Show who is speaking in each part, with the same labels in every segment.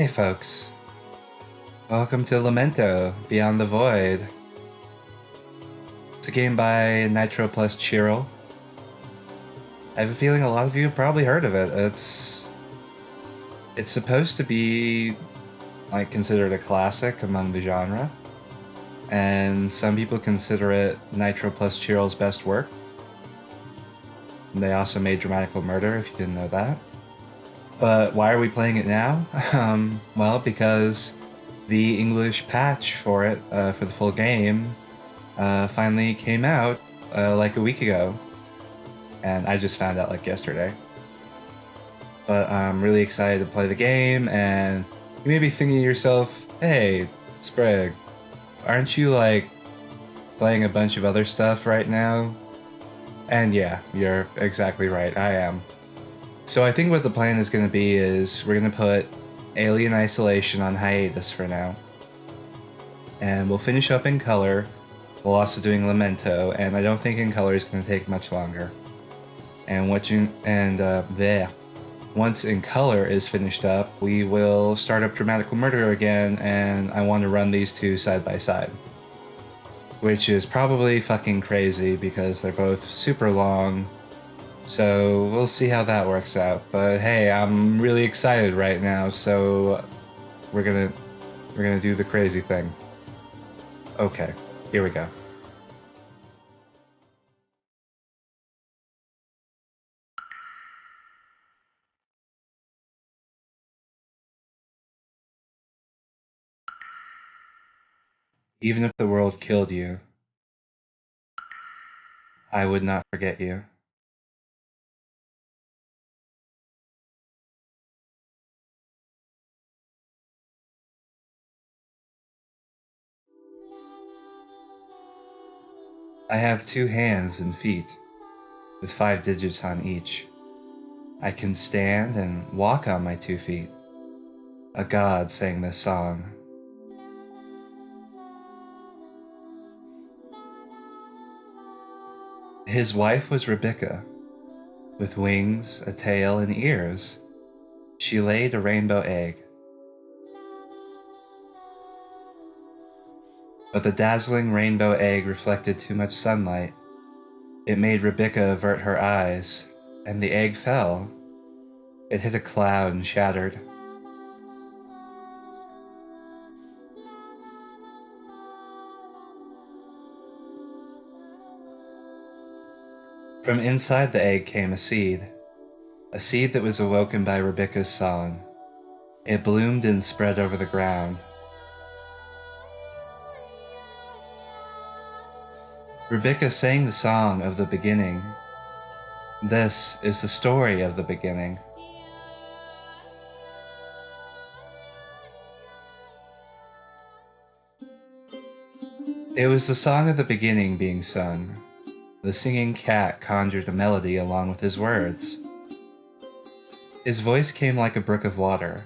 Speaker 1: Hey folks, welcome to Lamento, Beyond the Void. It's a game by Nitro+Chiral. I have a feeling a lot of you have probably heard of it. It's supposed to be considered a classic among the genre, and some people consider it Nitro+Chiral's best work. And they also made Dramatical Murder, if you didn't know that. But why are we playing it now? Well, because the English patch for it, for the full game, finally came out like a week ago. And I just found out like yesterday. But I'm really excited to play the game, and you may be thinking to yourself, hey, Sprigg, aren't you like playing a bunch of other stuff right now? And yeah, you're exactly right, I am. So I think what the plan is going to be is we're going to put Alien Isolation on hiatus for now. And we'll finish up in color while also doing Lamento, and I don't think in color is going to take much longer. And once in color is finished up, we will start up Dramatical Murder again, and I want to run these two side by side. Which is probably fucking crazy because they're both super long. So we'll see how that works out. But hey, I'm really excited right now, so we're gonna do the crazy thing. Okay, here we go. Even if the world killed you, I would not forget you. I have 2 hands and feet, with 5 digits on each. I can stand and walk on my 2 feet. A god sang this song. His wife was Ribika. With wings, a tail, and ears, she laid a rainbow egg. But the dazzling rainbow egg reflected too much sunlight. It made Ribika avert her eyes, and the egg fell. It hit a cloud and shattered. From inside the egg came a seed that was awoken by Ribika's song. It bloomed and spread over the ground. Ribika sang the song of the beginning. This is the story of the beginning. It was the song of the beginning being sung. The singing cat conjured a melody along with his words. His voice came like a brook of water,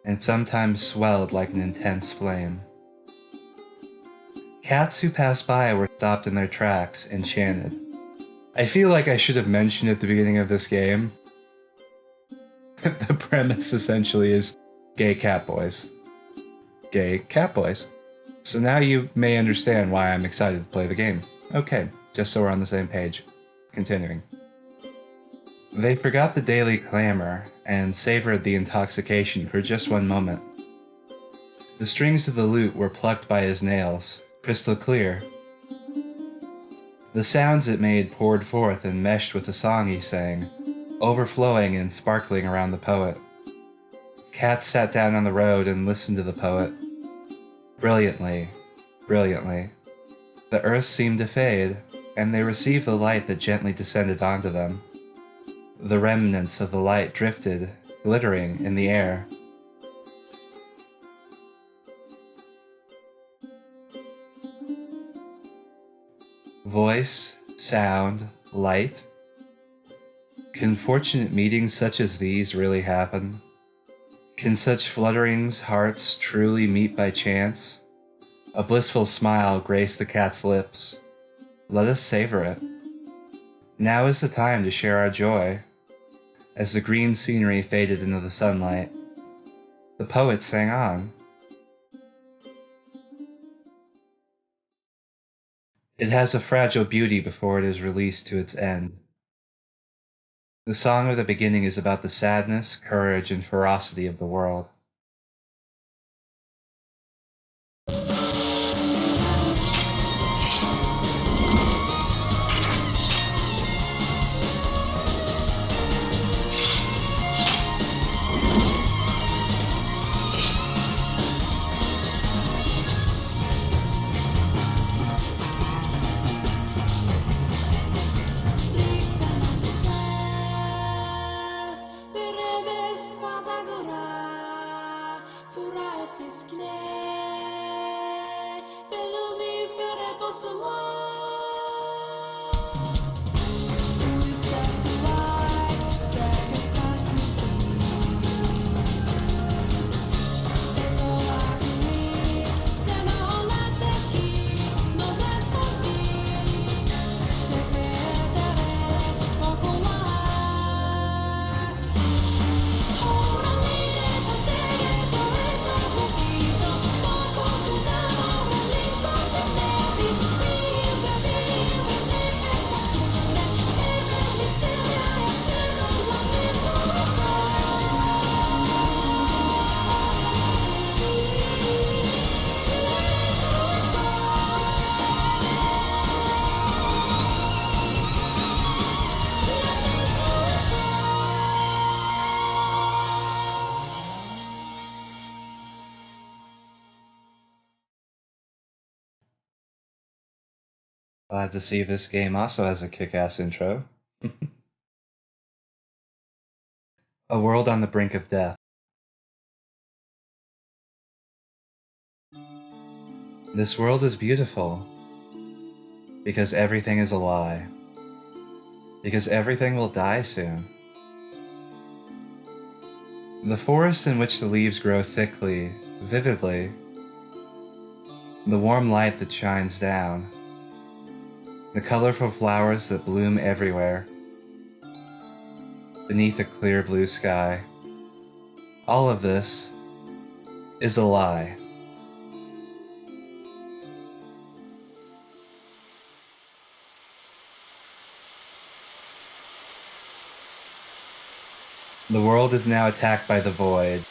Speaker 1: and sometimes swelled like an intense flame. Cats who passed by were stopped in their tracks, enchanted. I feel like I should have mentioned at the beginning of this game. The premise essentially is gay catboys. Gay catboys. So now you may understand why I'm excited to play the game. Okay, just so we're on the same page. Continuing. They forgot the daily clamor and savored the intoxication for just one moment. The strings of the lute were plucked by his nails, crystal clear. The sounds it made poured forth and meshed with the song he sang, overflowing and sparkling around the poet. Cats sat down on the road and listened to the poet. Brilliantly, brilliantly. The earth seemed to fade, and they received the light that gently descended onto them. The remnants of the light drifted, glittering in the air. Voice, sound, light. Can fortunate meetings such as these really happen? Can such flutterings hearts truly meet by chance? A blissful smile graced the cat's lips. Let us savor it. Now is the time to share our joy. As the green scenery faded into the sunlight, The poet sang on. It has a fragile beauty before it is released to its end. The song of the beginning is about the sadness, courage, and ferocity of the world. Glad to see this game also has a kick-ass intro. A world on the brink of death. This world is beautiful because everything is a lie. Because everything will die soon. The forest in which the leaves grow thickly, vividly. The warm light that shines down. The colorful flowers that bloom everywhere. Beneath a clear blue sky. All of this is a lie. The world is now attacked by the void.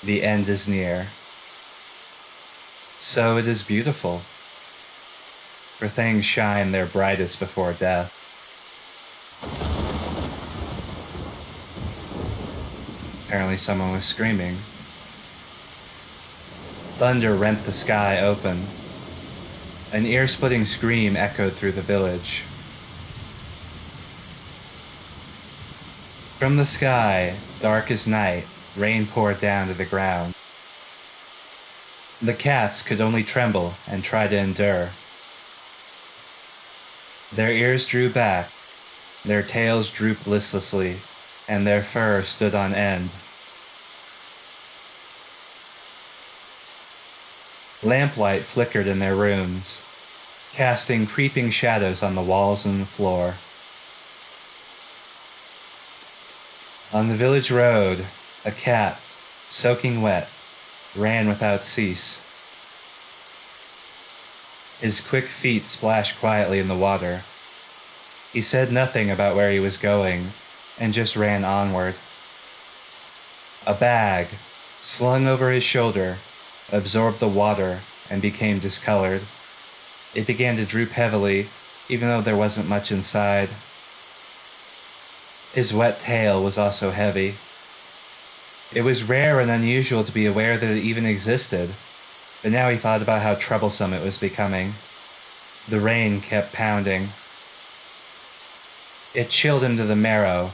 Speaker 1: The end is near. So it is beautiful. For things shine their brightest before death. Apparently someone was screaming. Thunder rent the sky open. An ear-splitting scream echoed through the village. From the sky, dark as night, rain poured down to the ground. The cats could only tremble and try to endure. Their ears drew back, their tails drooped listlessly, and their fur stood on end. Lamplight flickered in their rooms, casting creeping shadows on the walls and the floor. On the village road, a cat, soaking wet, ran without cease. His quick feet splashed quietly in the water. He said nothing about where he was going, and just ran onward. A bag, slung over his shoulder, absorbed the water and became discolored. It began to droop heavily, even though there wasn't much inside. His wet tail was also heavy. It was rare and unusual to be aware that it even existed, but now he thought about how troublesome it was becoming. The rain kept pounding. It chilled him to the marrow,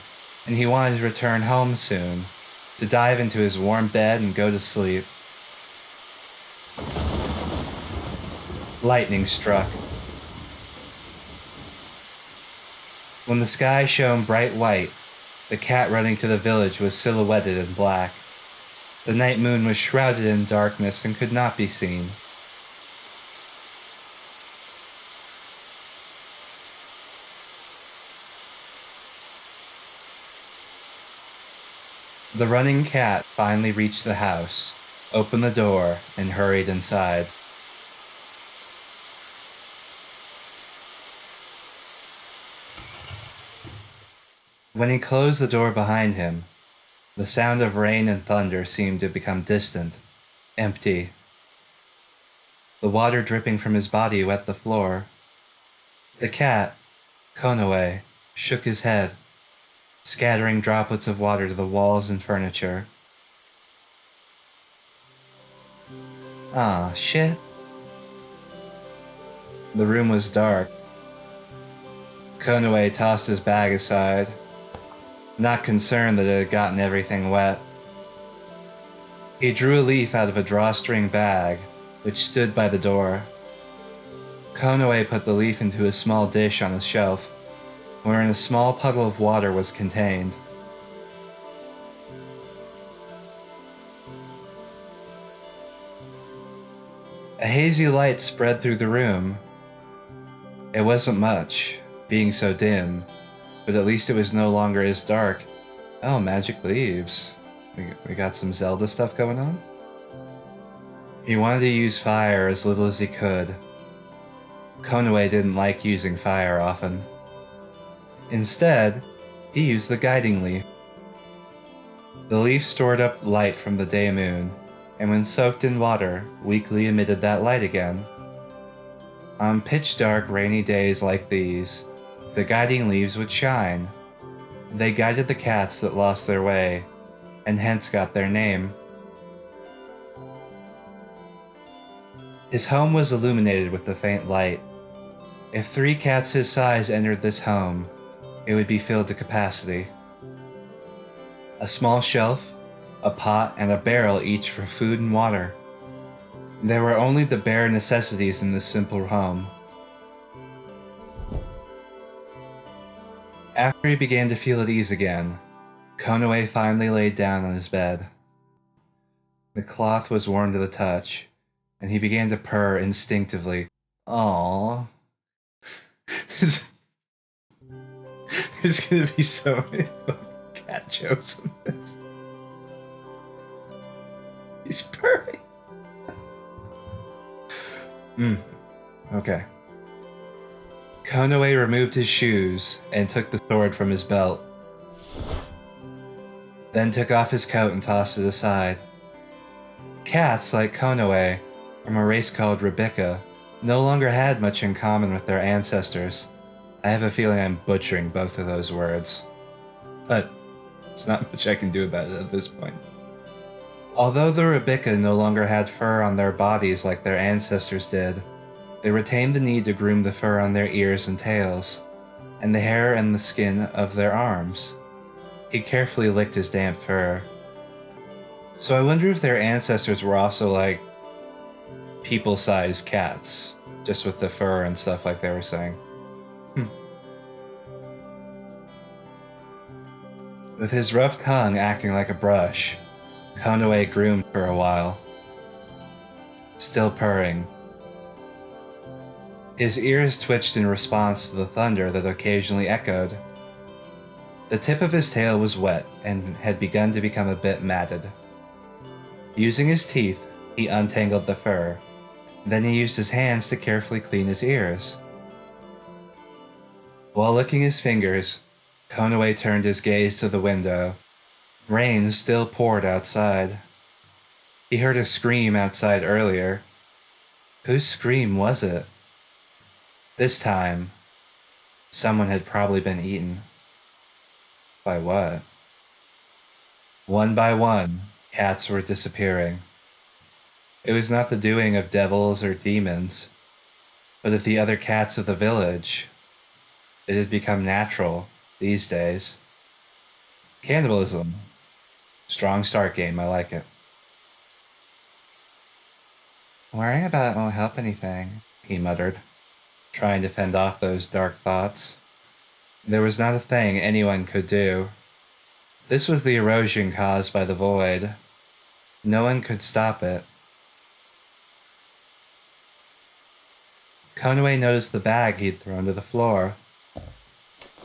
Speaker 1: and he wanted to return home soon, to dive into his warm bed and go to sleep. Lightning struck. When the sky shone bright white, the cat running to the village was silhouetted in black. The night moon was shrouded in darkness and could not be seen. The running cat finally reached the house, opened the door, and hurried inside. When he closed the door behind him, the sound of rain and thunder seemed to become distant, empty. The water dripping from his body wet the floor. The cat, Konoe, shook his head, scattering droplets of water to the walls and furniture. Ah, shit. The room was dark. Konoe tossed his bag aside, not concerned that it had gotten everything wet. He drew a leaf out of a drawstring bag, which stood by the door. Konoe put the leaf into a small dish on a shelf, wherein a small puddle of water was contained. A hazy light spread through the room. It wasn't much, being so dim, but at least it was no longer as dark. Oh, magic leaves. We got some Zelda stuff going on? He wanted to use fire as little as he could. Konoe didn't like using fire often. Instead, he used the guiding leaf. The leaf stored up light from the day moon, and when soaked in water, weakly emitted that light again. On pitch-dark, rainy days like these, the guiding leaves would shine. They guided the cats that lost their way, and hence got their name. His home was illuminated with the faint light. If 3 cats his size entered this home, it would be filled to capacity. A small shelf, a pot, and a barrel each for food and water. There were only the bare necessities in this simple home. After he began to feel at ease again, Konoe finally laid down on his bed. The cloth was warm to the touch, and he began to purr instinctively. Aww. There's gonna be so many cat jokes in this. He's purring. Okay. Konoe removed his shoes and took the sword from his belt. Then took off his coat and tossed it aside. Cats, like Konoe, from a race called Ribika, no longer had much in common with their ancestors. I have a feeling I'm butchering both of those words, but there's not much I can do about it at this point. Although the Ribika no longer had fur on their bodies like their ancestors did, they retained the need to groom the fur on their ears and tails, and the hair and the skin of their arms. He carefully licked his damp fur. So I wonder if their ancestors were also like people-sized cats, just with the fur and stuff like they were saying. With his rough tongue acting like a brush, Konoe groomed for a while. Still purring. His ears twitched in response to the thunder that occasionally echoed. The tip of his tail was wet and had begun to become a bit matted. Using his teeth, he untangled the fur. Then he used his hands to carefully clean his ears. While licking his fingers, Konoe turned his gaze to the window. Rain still poured outside. He heard a scream outside earlier. Whose scream was it? This time, someone had probably been eaten. By what? One by one, cats were disappearing. It was not the doing of devils or demons, but of the other cats of the village. It had become natural these days. Cannibalism. Strong start game, I like it. Worrying about it won't help anything, he muttered, trying to fend off those dark thoughts. There was not a thing anyone could do. This was the erosion caused by the void. No one could stop it. Conway noticed the bag he'd thrown to the floor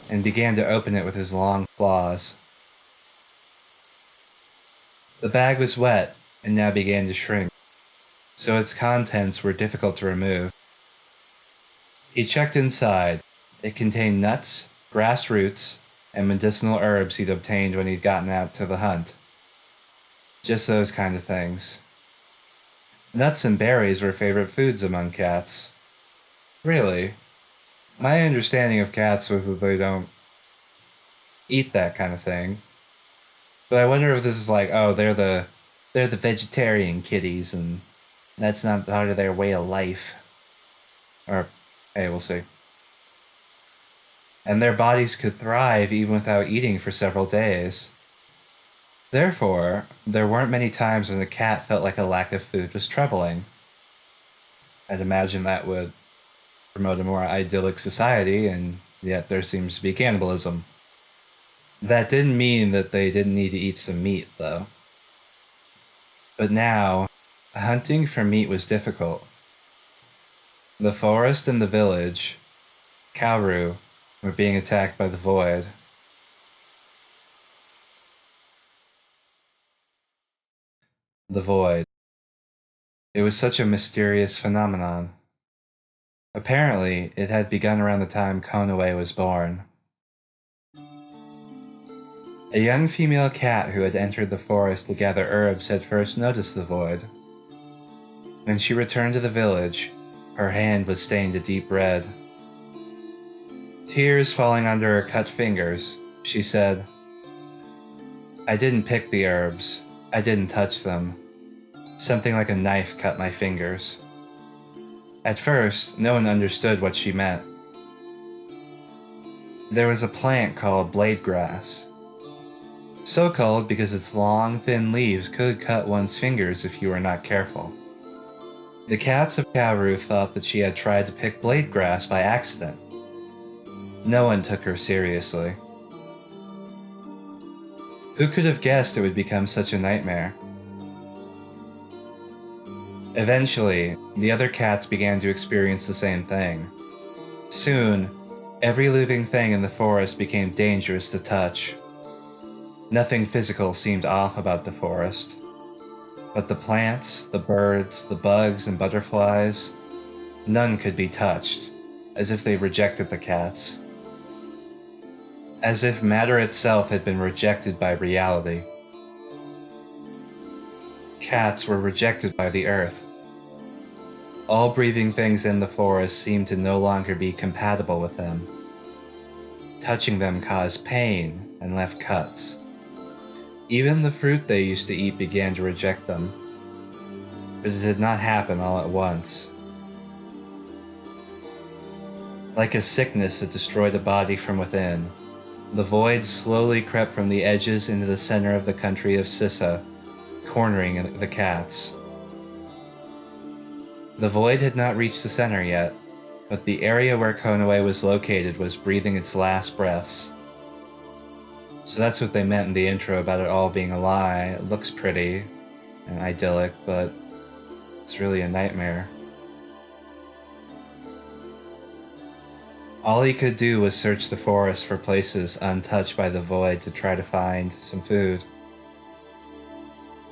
Speaker 1: and began to open it with his long claws. The bag was wet and now began to shrink, so its contents were difficult to remove. He checked inside. It contained nuts, grass roots, and medicinal herbs he'd obtained when he'd gotten out to the hunt. Just those kind of things. Nuts and berries were favorite foods among cats. Really? My understanding of cats was that they don't eat that kind of thing. But I wonder if this is like, oh, they're the vegetarian kitties, and that's not part of their way of life. Or, hey, we'll see. And their bodies could thrive even without eating for several days. Therefore, there weren't many times when the cat felt like a lack of food was troubling. I'd imagine that would promote a more idyllic society, and yet there seems to be cannibalism. That didn't mean that they didn't need to eat some meat, though. But now, hunting for meat was difficult. The forest and the village, Karou, were being attacked by the void. The void. It was such a mysterious phenomenon. Apparently, it had begun around the time Konoe was born. A young female cat who had entered the forest to gather herbs had first noticed the void. When she returned to the village, her hand was stained a deep red. Tears falling under her cut fingers, she said, "I didn't pick the herbs. I didn't touch them. Something like a knife cut my fingers." At first, no one understood what she meant. There was a plant called blade grass. So called because its long, thin leaves could cut one's fingers if you were not careful. The cats of Karou thought that she had tried to pick blade grass by accident. No one took her seriously. Who could have guessed it would become such a nightmare? Eventually, the other cats began to experience the same thing. Soon, every living thing in the forest became dangerous to touch. Nothing physical seemed off about the forest, but the plants, the birds, the bugs, and butterflies, none could be touched, as if they rejected the cats. As if matter itself had been rejected by reality. Cats were rejected by the earth. All breathing things in the forest seemed to no longer be compatible with them. Touching them caused pain and left cuts. Even the fruit they used to eat began to reject them. But it did not happen all at once. Like a sickness that destroyed a body from within, the void slowly crept from the edges into the center of the country of Sissa, cornering the cats. The void had not reached the center yet, but the area where Konoe was located was breathing its last breaths. So that's what they meant in the intro about it all being a lie. It looks pretty and idyllic, but it's really a nightmare. All he could do was search the forest for places untouched by the void to try to find some food.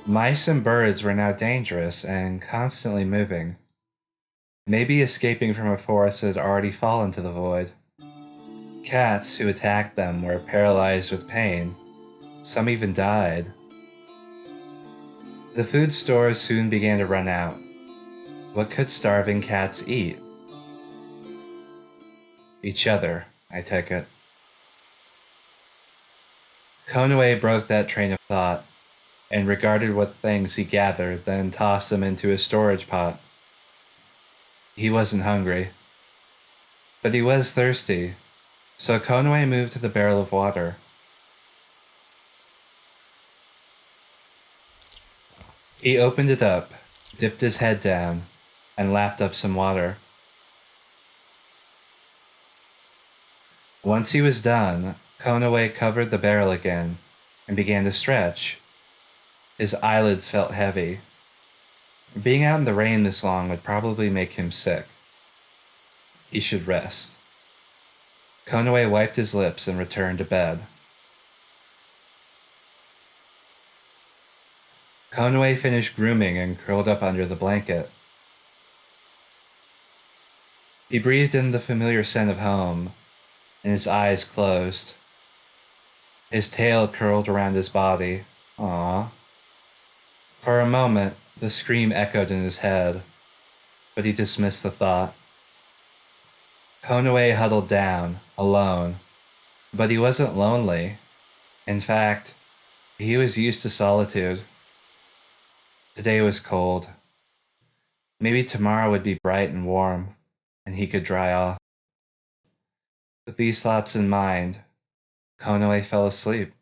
Speaker 1: Mice and birds were now dangerous and constantly moving. Maybe escaping from a forest that had already fallen to the void. Cats who attacked them were paralyzed with pain. Some even died. The food stores soon began to run out. What could starving cats eat? Each other, I take it. Konoe broke that train of thought and regarded what things he gathered, then tossed them into his storage pot. He wasn't hungry, but he was thirsty, so Conway moved to the barrel of water. He opened it up, dipped his head down, and lapped up some water. Once he was done, Konoe covered the barrel again and began to stretch. His eyelids felt heavy. Being out in the rain this long would probably make him sick. He should rest. Konoe wiped his lips and returned to bed. Conway finished grooming and curled up under the blanket. He breathed in the familiar scent of home, and his eyes closed. His tail curled around his body. Aww. For a moment, the scream echoed in his head, but he dismissed the thought. Konoe huddled down, alone. But he wasn't lonely. In fact, he was used to solitude. Today was cold. Maybe tomorrow would be bright and warm, and he could dry off. With these thoughts in mind, Konoe fell asleep.